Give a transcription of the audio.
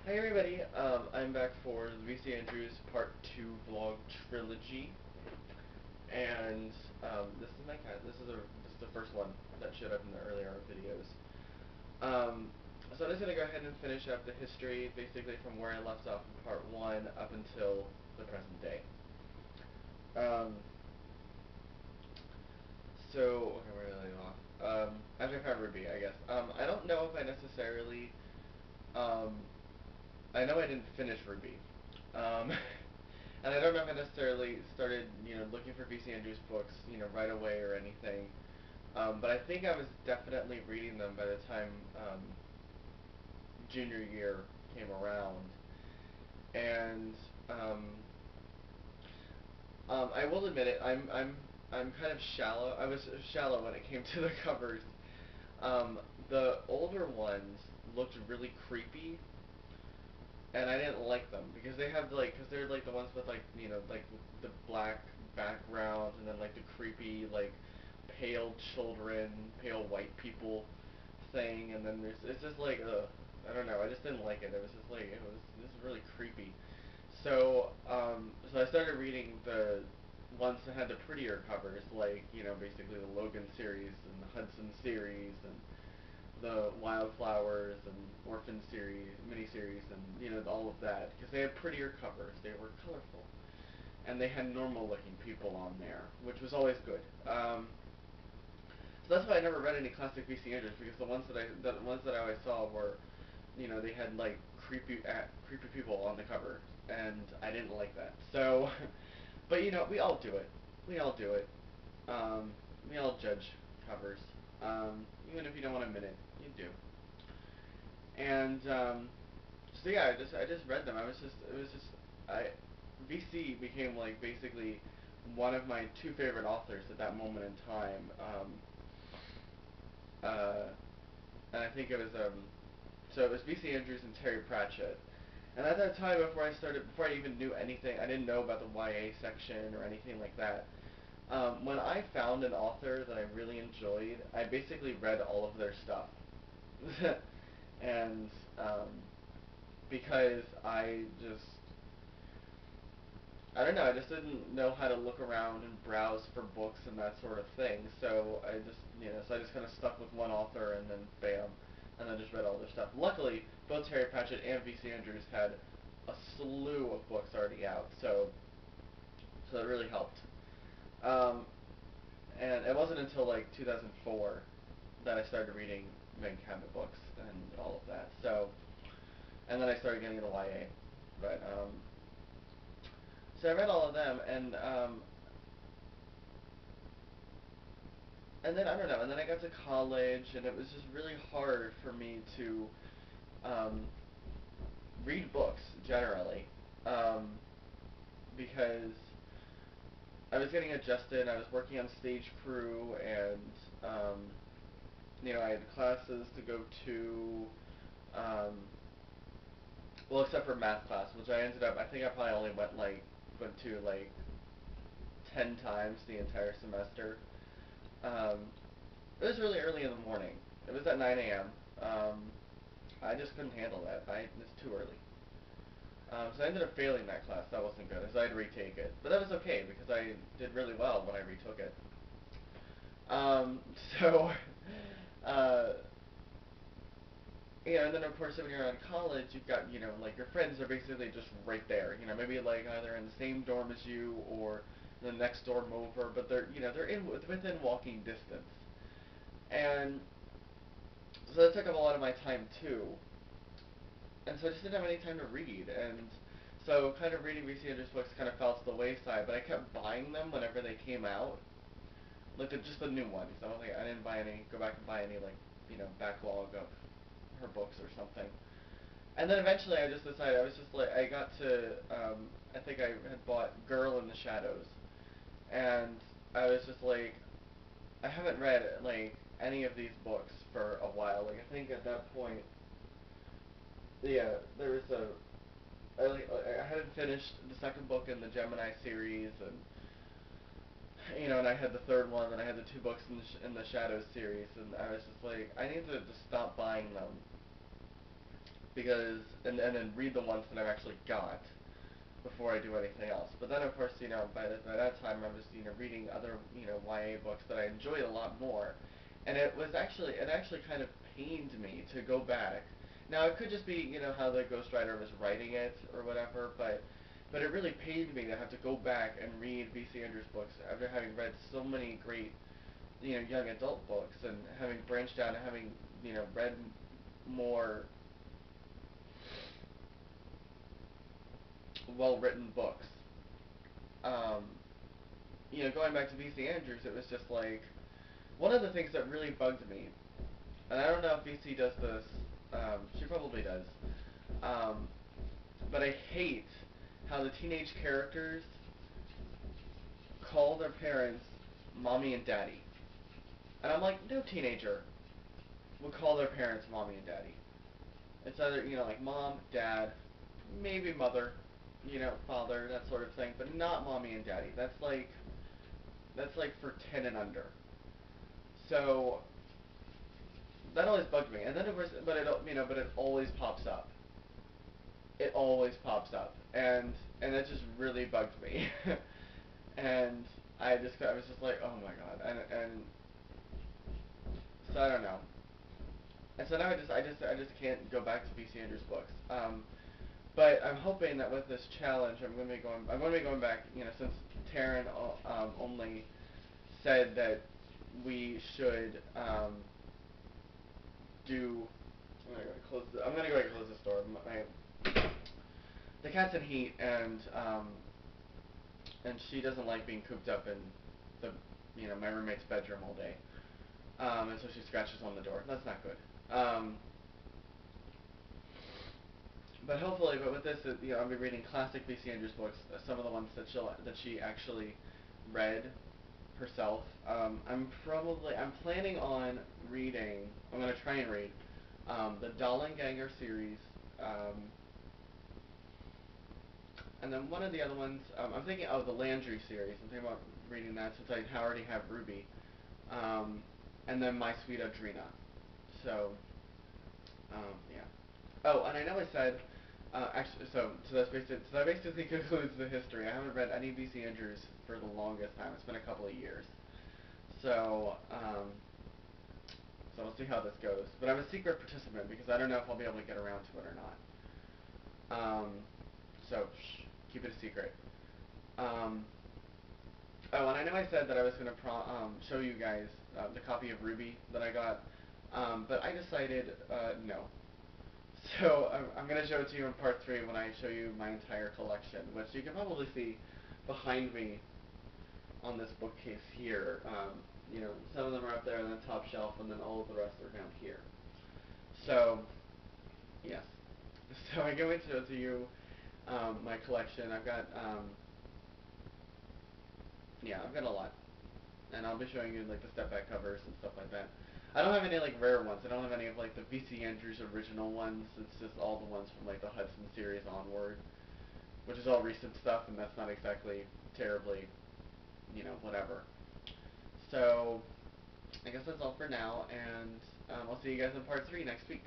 Hi everybody, I'm back for the VC Andrews Part 2 vlog trilogy, and this is my cat. This is the first one that showed up in the earlier videos. Um, so I'm just gonna go ahead and finish up the history, basically from where I left off in Part 1 up until the present day. Um, okay, where did I leave off? After I found Ruby, I guess. I don't know if I necessarily, um, I know I didn't finish Ruby. Um, and I don't know if I necessarily started, looking for VC Andrews books, right away or anything. But I think I was definitely reading them by the time junior year came around. And I will admit it, I'm kind of shallow. I was shallow when it came to the covers. The older ones looked really creepy, and I didn't like them because they have because they're like the ones with like the black background and then like the creepy pale children, pale white people thing, and then it's just like I don't know, I just didn't like it. It was just like it was this is really creepy. So I started reading the ones that had the prettier covers, like basically the Logan series and the Hudson series and the Wildflowers and Orphan series, miniseries, and all of that, because they had prettier covers. They were colorful, and they had normal-looking people on there, which was always good. So that's why I never read any classic VC Andrews, because the ones that I always saw were, they had like creepy people on the cover, and I didn't like that. So, but we all do it. We all do it. Um, we all judge covers. Even if you don't want to admit it, you do. And so yeah, I just read them. I VC became like basically one of my two favorite authors at that moment in time. Uh, and I think it was so it was VC Andrews and Terry Pratchett. And at that time, before I even knew anything, I didn't know about the YA section or anything like that. When I found an author that I really enjoyed, I basically read all of their stuff. And um, because I don't know, I just didn't know how to look around and browse for books and that sort of thing. So I just kind of stuck with one author and then bam, and then just read all their stuff. Luckily, both Terry Pratchett and V.C. Andrews had a slew of books already out, so it really helped. Um, and it wasn't until like 2004 that I started reading Van Cabinet books and all of that. And then I started getting into YA. But so I read all of them, and then I don't know, and then I got to college, and it was just really hard for me to um, read books generally, um, because I was getting adjusted. I was working on stage crew, and I had classes to go to. Um, well, except for math class, which I ended up. I think I probably only went to like 10 times the entire semester. Um, it was really early in the morning. It was at 9 a.m. I just couldn't handle that. It's too early. So I ended up failing that class. That wasn't good, so I had to retake it. But that was okay because I did really well when I retook it. Um, so, uh, and then of course when you're in college, you've got like your friends are basically just right there. Maybe like either in the same dorm as you or the next dorm over, but they're within walking distance. And so that took up a lot of my time too. And so I just didn't have any time to read, and so kind of reading V.C. Andrews books kind of fell to the wayside. But I kept buying them whenever they came out, like just the new ones. I didn't go back and buy any backlog of her books or something. And then eventually I just decided I was just like I got to I think I had bought Girl in the Shadows, and I was just like I haven't read like any of these books for a while. Like I think at that point, yeah, there was a I hadn't finished the second book in the Gemini series, and and I had the third one, and I had the two books in the Shadows series, and I was just like, I need to just stop buying them. because and then read the ones that I've actually got before I do anything else. But then of course, by that time I was, reading other, YA books that I enjoyed a lot more. And it actually kind of pained me to go back. Now it could just be, how the ghostwriter was writing it or whatever, but it really pained me to have to go back and read B.C. Andrews books after having read so many great, young adult books, and having branched out and having, read more well-written books. Um, Going back to B.C. Andrews, it was just like one of the things that really bugged me, and I don't know if B.C. does this. She probably does. Um, but I hate how the teenage characters call their parents mommy and daddy, and I'm like, no teenager would call their parents mommy and daddy. It's either, like mom, dad, maybe mother, father, that sort of thing, but not mommy and daddy. That's like for 10 and under. So that always bugged me. And then of course, but it always pops up. It always pops up, and it just really bugged me. And I was just like, oh my god, and so I don't know. And so now I just can't go back to B.C. Andrews books. But I'm hoping that with this challenge, I'm going to be going back. Since Taryn only said that we should do. I'm gonna go ahead and close the door. The cat's in heat, and she doesn't like being cooped up in the my roommate's bedroom all day. And so she scratches on the door. That's not good. But hopefully, but with this, I'll be reading classic B.C. Andrews books. Some of the ones that she actually read herself. I'm planning on reading. I'm gonna try and read the Dollenganger series, and then one of the other ones. I'm thinking, the Landry series. I'm thinking about reading that since I already have Ruby, and then My Sweet Audrina. So, yeah. Oh, and I know I said, actually, so that basically concludes the history. I haven't read any B.C. Andrews for the longest time. It's been a couple of years. So, we'll see how this goes. But I'm a secret participant because I don't know if I'll be able to get around to it or not. So, keep it a secret. Um, and I know I said that I was going to show you guys the copy of Ruby that I got, but I decided no. So I'm going to show it to you in part 3 when I show you my entire collection, which you can probably see behind me on this bookcase here. Some of them are up there on the top shelf, and then all of the rest are down here. So, yes. So I'm going to show to you my collection. I've got a lot. And I'll be showing you like the step back covers and stuff like that. I don't have any like rare ones. I don't have any of like the B.C. Andrews original ones. It's just all the ones from like the Hudson series onward, which is all recent stuff, and that's not exactly terribly, whatever. So I guess that's all for now, and I'll see you guys in part 3 next week.